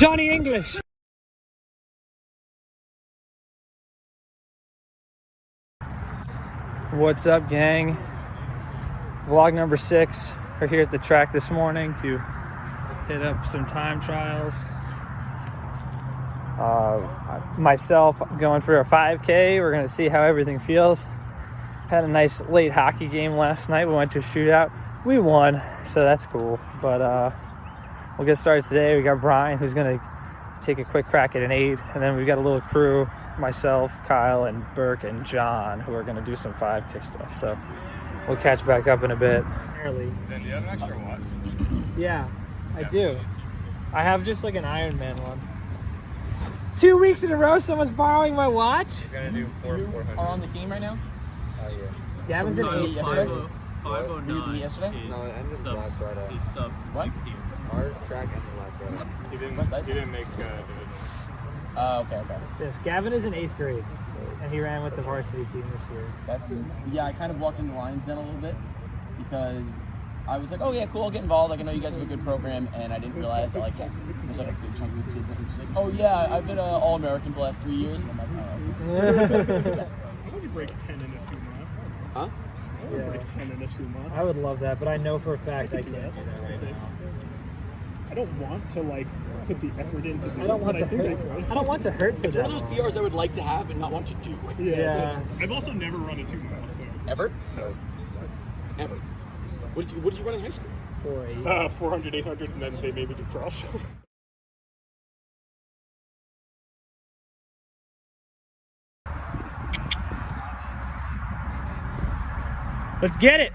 Johnny English. What's up, gang? Vlog number 6. We're here at the track this morning to hit up some time trials. Myself going for a 5K. We're gonna see how everything feels. Had a nice late hockey game last night. We went to a shootout. We won, so that's cool. But we'll get started today. We got Brian, who's gonna take a quick crack at an 8, and then we've got a little crew, myself, Kyle, and Burke, and John, who are gonna do some 5K stuff. So we'll catch back up in a bit. Early. And do you have an extra watch? Yeah, I do. I have just like an Ironman one. 2 weeks in a row, someone's borrowing my watch. He's gonna do 400. Are on the team right now? Oh yeah. Gavin's an 8 yesterday. 509. Were you the yesterday? No, it ended last Friday. He's sub What? 16. Our track ended last Friday. He didn't. What's that? He didn't make division. Okay. Yes, Gavin is in 8th grade, and he ran with the varsity team this year. I kind of walked in the lines then a little bit because I was like, oh yeah, cool, I'll get involved. Like I know you guys have a good program, and I didn't realize that there's like a big chunk of the kids that are just like, oh yeah, I've been All-American for the last 3 years, and I'm like, oh. Okay. How would you break 10 in a 2 mile? Huh? Yeah. Break 10 in a 2 mile. I would love that, but I know for a fact I can't do that right now. I don't want to like put the effort into doing I don't want it, to but I think hurt. I could. I don't want to hurt for It's that. one of those PRs I would like to have and not want to do. Yeah. I've also never run a 2 mile, so. Ever? No. Ever. What did you run in high school? 480. 400, 800, and then they made me do cross. Let's get it.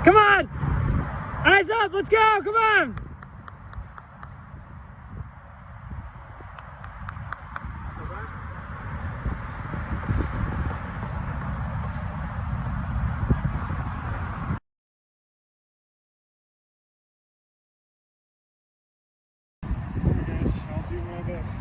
Come on! Eyes up, let's go, come on! Guys, I'll do my best.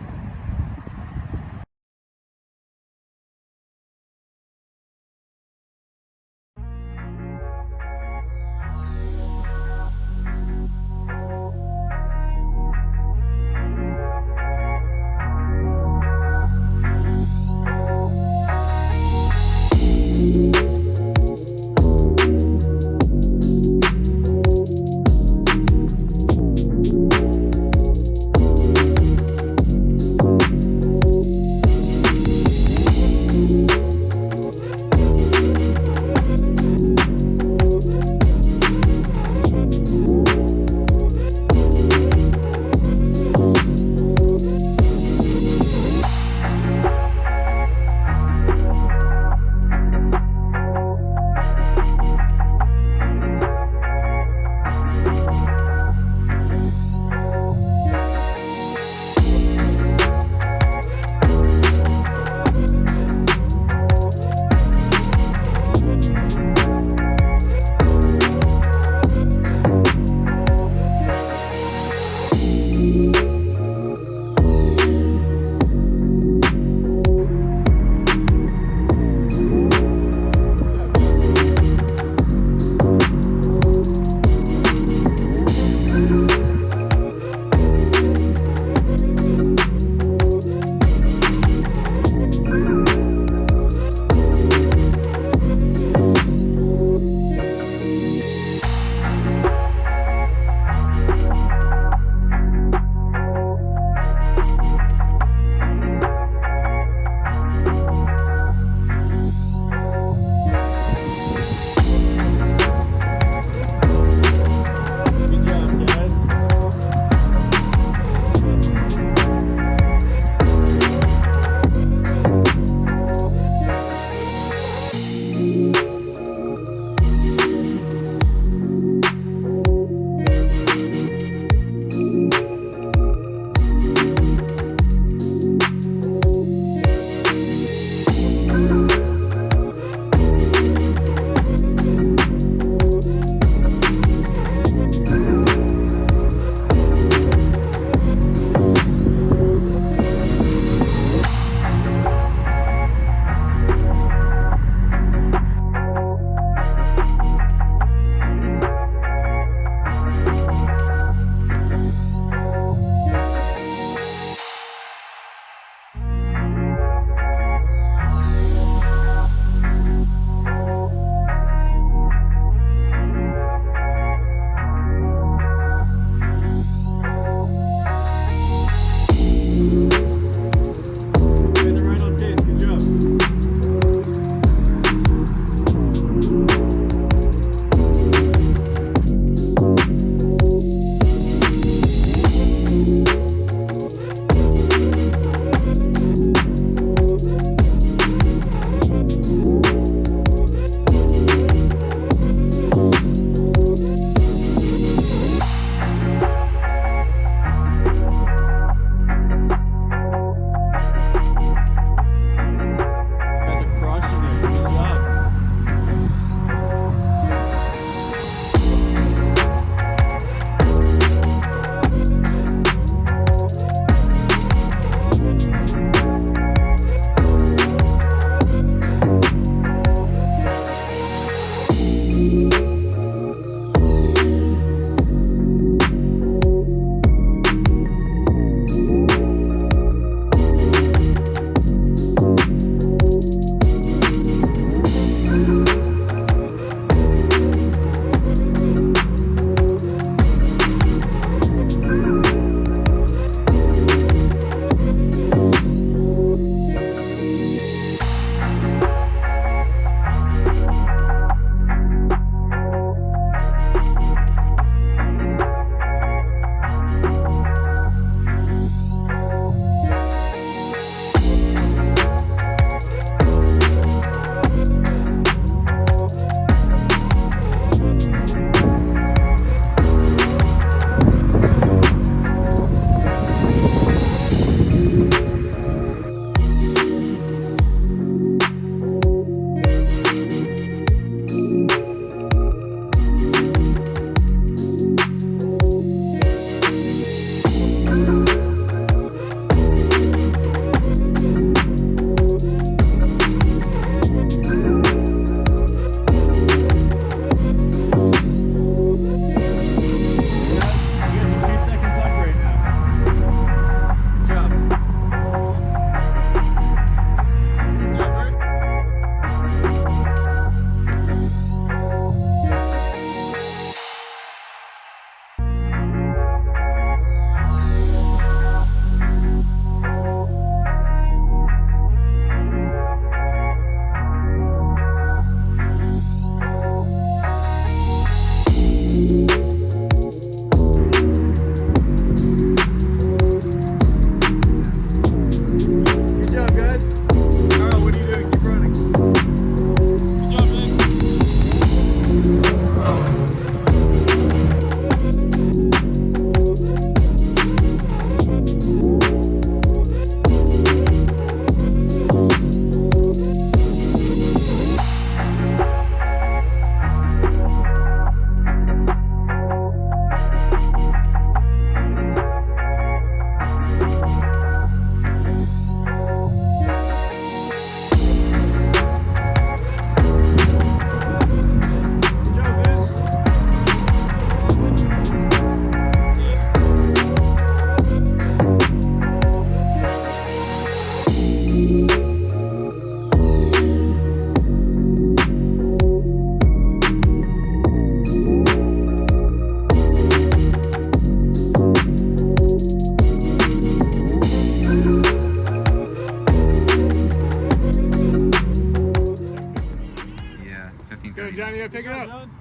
John, you gotta pick it up. John.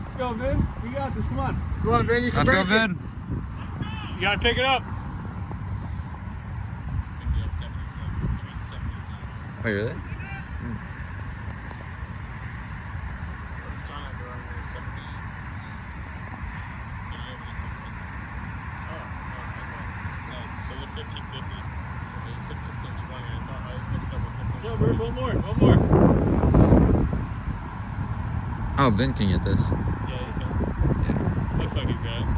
Let's go, Vin. We got this. Come on. Come on, Vin, you can Let's go, break it. Vin. You gotta pick it up. Wait, really? No, Burke, one more. Oh, Vin can get this. Yeah, you can. Yeah. Looks like he's got it.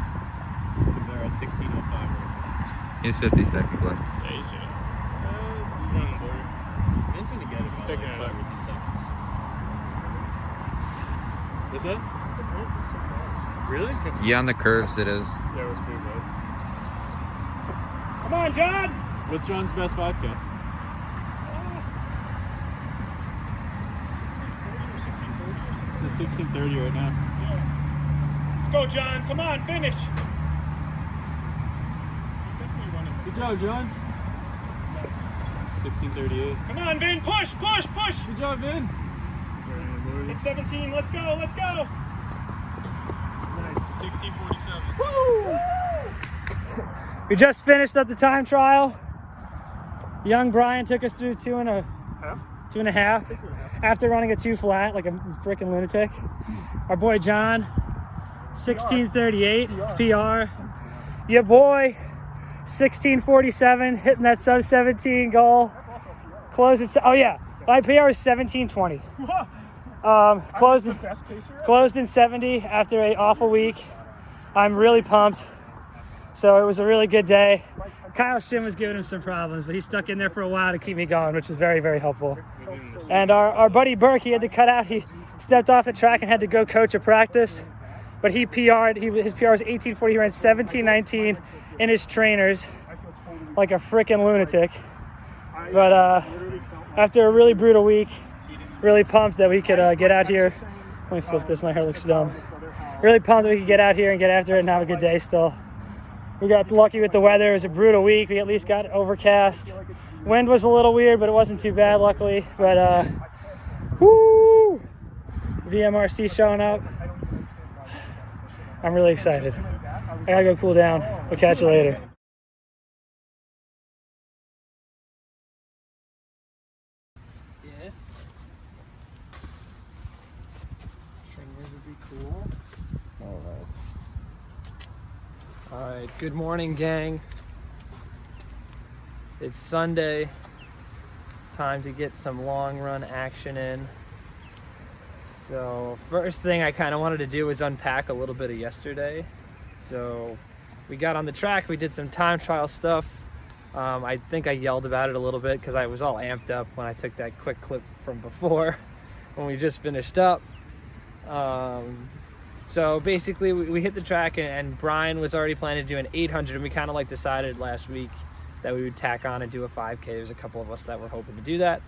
They're at 16:05 right now. He has 50 seconds left. Yeah, he should. He's on the border. Vin's gonna get it. He's picking it up. 5 or 10 seconds. What's that? Really? Yeah, on the curves it is. Yeah, it was pretty good. Come on, John. What's John's best 5K? 16:40 or 16:30 or something. It's 16:30 right now. Yeah. Let's go, John. Come on, finish. He's definitely running. Good job, John. Nice. 16:38. Come on, Vin. Push. Good job, Vin. Sub 17. Let's go. Nice. 16:47. Woo! We just finished up the time trial. Young Brian took us through 2.5 after running a 2 flat like a freaking lunatic. Our boy John, 16:38 PR. Your boy, 16:47, hitting that sub 17 goal. Closed. Oh yeah, my PR is 17:20. Closed. The best pacer ever. Closed in 70 after an awful week. I'm really pumped. So it was a really good day. Kyle Shin was giving him some problems, but he stuck in there for a while to keep me going, which was very, very helpful. And our buddy Burke, he had to cut out. He stepped off the track and had to go coach a practice. But he PR'd. His PR was 18:40. He ran 17:19 in his trainers like a freaking lunatic. But after a really brutal week, really pumped that we could get out here. Let me flip this. My hair looks dumb. Really pumped that we could get out here and get after it and have a good day still. We got lucky with the weather. It was a brutal week. We at least got overcast. Wind was a little weird, but it wasn't too bad, luckily. But, whoo! VMRC showing up. I'm really excited. I gotta go cool down. We'll catch you later. This trainers would be cool. All right, good morning, gang. It's Sunday. Time to get some long run action in. So first thing I kind of wanted to do was unpack a little bit of yesterday. So we got on the track, we did some time trial stuff. I think I yelled about it a little bit because I was all amped up when I took that quick clip from before when we just finished up. So basically we hit the track and Brian was already planning to do an 800 and we kind of like decided last week that we would tack on and do a 5K. There's a couple of us that were hoping to do that.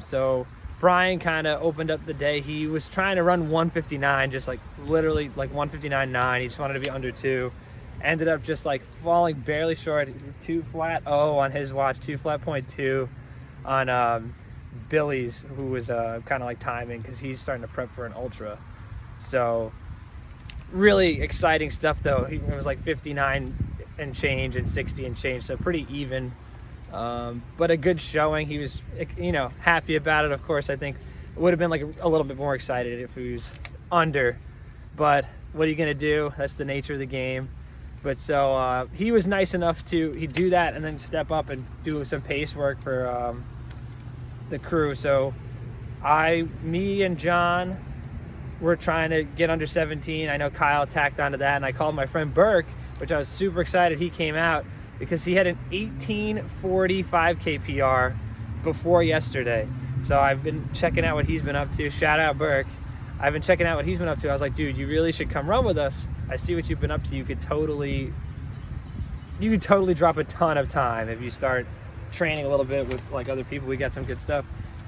So Brian kind of opened up the day. He was trying to run 159, just like literally like 159.9. He just wanted to be under 2. Ended up just like falling barely short. 2 flat 0 on his watch, 2 flat 0.2 on Billy's, who was kind of like timing because he's starting to prep for an ultra. So really exciting stuff though. It was like 59 and change and 60 and change, so pretty even. But a good showing. He was, happy about it. Of course, I think it would have been like a little bit more excited if he was under. But what are you gonna do? That's the nature of the game. But so he was nice enough to do that and then step up and do some pace work for the crew. So me and John were trying to get under 17. I know Kyle tacked onto that, and I called my friend Burke, which I was super excited he came out because he had an 18:40 5K PR before yesterday. So I've been checking out what he's been up to. Shout out Burke. I've been checking out what he's been up to. I was like, dude, you really should come run with us. I see what you've been up to. You could totally drop a ton of time if you start training a little bit with like other people. We got some good stuff.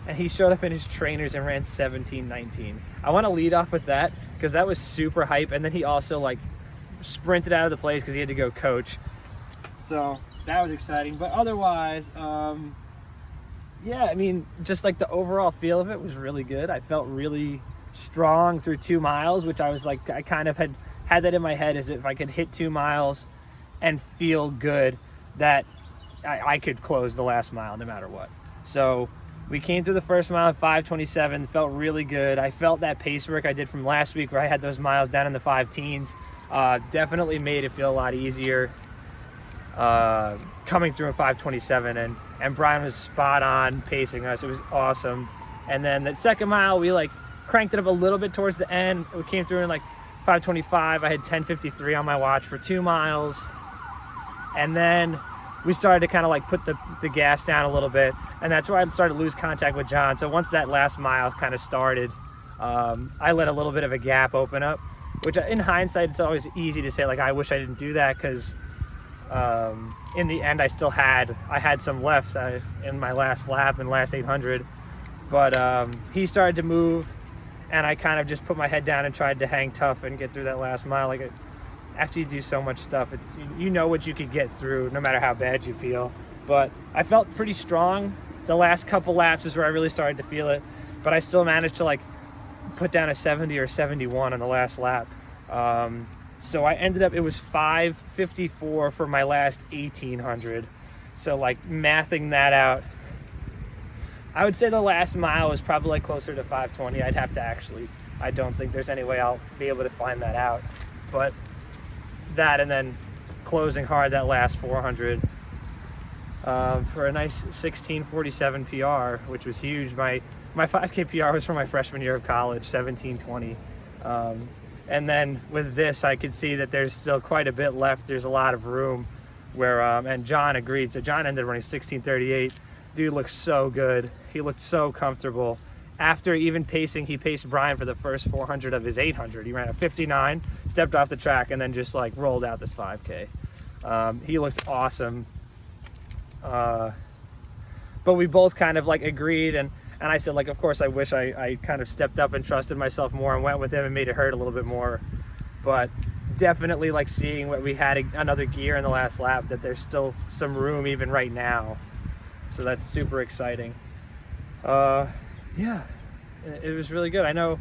And he showed up in his trainers and ran 17:19. I want to lead off with that because that was super hype. And then he also like sprinted out of the place because he had to go coach. So that was exciting. But otherwise, Yeah, I mean, just like the overall feel of it was really good. I felt really strong through 2 miles, which I was like, I kind of had that in my head, as if I could hit 2 miles and feel good that I could close the last mile no matter what. So we came through the first mile at 5:27, felt really good. I felt that pace work I did from last week where I had those miles down in the 5 teens. Definitely made it feel a lot easier coming through in 5:27, and Brian was spot on pacing us. It was awesome. And then that second mile, we like cranked it up a little bit towards the end. We came through in like 5:25. I had 10:53 on my watch for 2 miles. And then we started to kind of like put the gas down a little bit. And that's where I started to lose contact with John. So once that last mile kind of started, I let a little bit of a gap open up, which in hindsight, it's always easy to say, like, I wish I didn't do that, because in the end, I had some left in my last lap and last 800, but he started to move, and I kind of just put my head down and tried to hang tough and get through that last mile. Like, after you do so much stuff, it's, you know what you could get through no matter how bad you feel. But I felt pretty strong. The last couple laps is where I really started to feel it, but I still managed to like put down a 70 or 71 on the last lap. So I ended up, it was 5:54 for my last 1800. So like mathing that out, I would say the last mile was probably like closer to 5:20. I'd have to actually, I don't think there's any way I'll be able to find that out. But that, and then closing hard that last 400 for a nice 16:47 PR, which was huge. My 5K PR was from my freshman year of college, 17:20. And then with this, I could see that there's still quite a bit left. There's a lot of room where, and John agreed. So John ended running 16:38. Dude looked so good. He looked so comfortable. After even pacing, he paced Brian for the first 400 of his 800. He ran a 59, stepped off the track, and then just like rolled out this 5K. He looked awesome. But we both kind of like agreed, and I said, like, of course, I wish I kind of stepped up and trusted myself more and went with him and made it hurt a little bit more. But definitely like seeing what we had another gear in the last lap, that there's still some room even right now. So that's super exciting. Yeah, it was really good. I know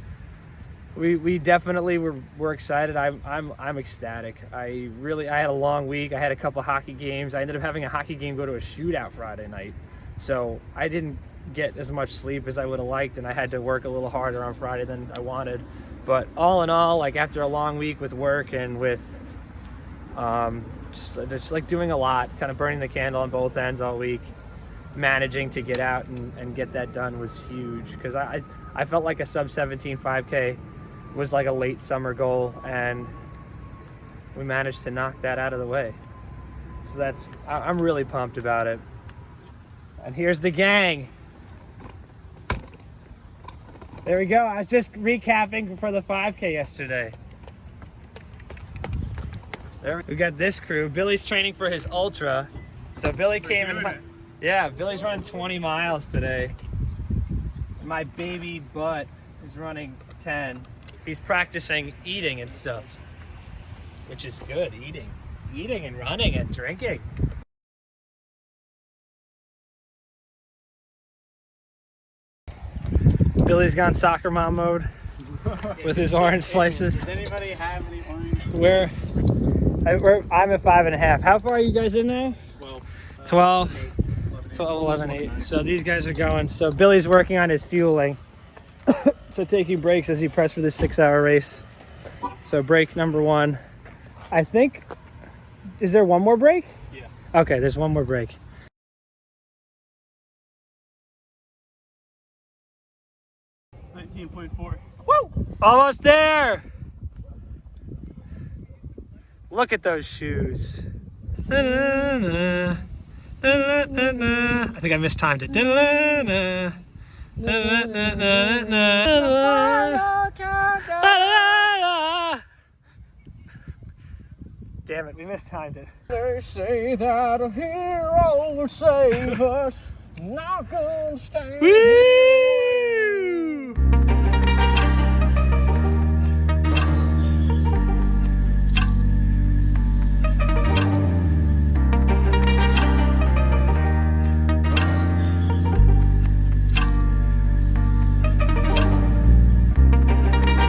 we definitely were excited. I'm ecstatic. I had a long week. I had a couple hockey games. I ended up having a hockey game go to a shootout Friday night. So I didn't get as much sleep as I would have liked, and I had to work a little harder on Friday than I wanted. But all in all, like after a long week with work and with just like doing a lot, kind of burning the candle on both ends all week, managing to get out and get that done was huge, because I felt like a sub 17 5K was like a late summer goal, and we managed to knock that out of the way. So I'm really pumped about it. And here's the gang. There we go. I was just recapping for the 5K yesterday. There we got this crew. Billy's training for his ultra. So Billy came in. Yeah, Billy's running 20 miles today. My baby butt is running 10. He's practicing eating and stuff, which is good. Eating and running and drinking. Billy's gone soccer mom mode with his orange slices. Does anybody have any orange? I'm at 5.5. How far are you guys in now? 12. 11, 8. So these guys are going. So Billy's working on his fueling. So taking breaks as he preps for this 6-hour race. So break number 1. I think, is there one more break? Yeah. Okay, there's one more break. .4. Woo! Almost there! Look at those shoes. I think I mistimed it. Damn it, we mistimed it. They say that a hero will save us. Not gonna stand. Woo!